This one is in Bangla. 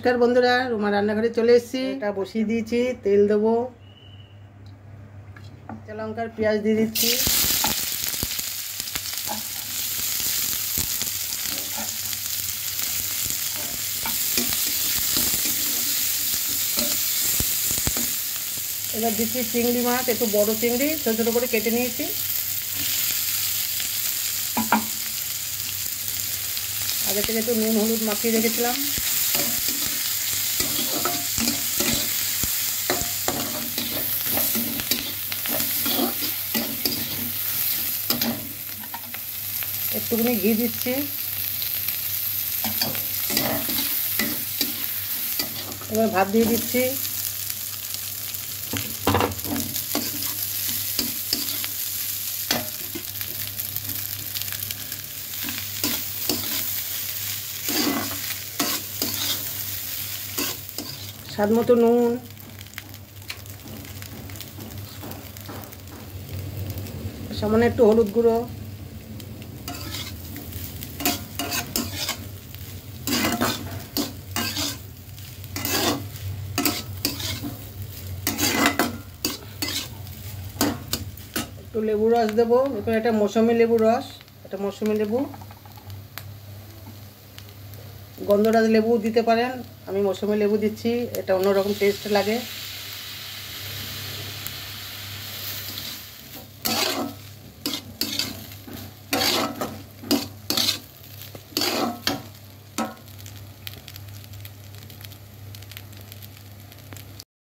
নমস্কার বন্ধুরা, রুমা রান্নাঘরে চলে এসেছি। এটা বসিয়ে দিয়েছি, তেল দেবো, কাঁচা লঙ্কার পেঁয়াজ দিয়ে দিচ্ছি। এবার দিচ্ছি চিংড়ি মাছ, একটু বড় চিংড়ি ছোটো ছোটো করে কেটে নিয়েছি। আগে থেকে একটু নুন হলুদ মাখিয়ে রেখেছিলাম। একটুখানি ঘি দিচ্ছি। এবার ভাত দিয়ে দিচ্ছি। স্বাদ মতো নুন, সামান্য একটু হলুদ গুঁড়ো, একটু লেবু রস দেবো। এখানে একটা মৌসুমি লেবু রস, একটা মৌসুমি লেবু, গন্ধরাজ লেবু দিতে পারেন, আমি মৌসুমি লেবু দিচ্ছি, এটা অন্যরকম টেস্ট লাগে।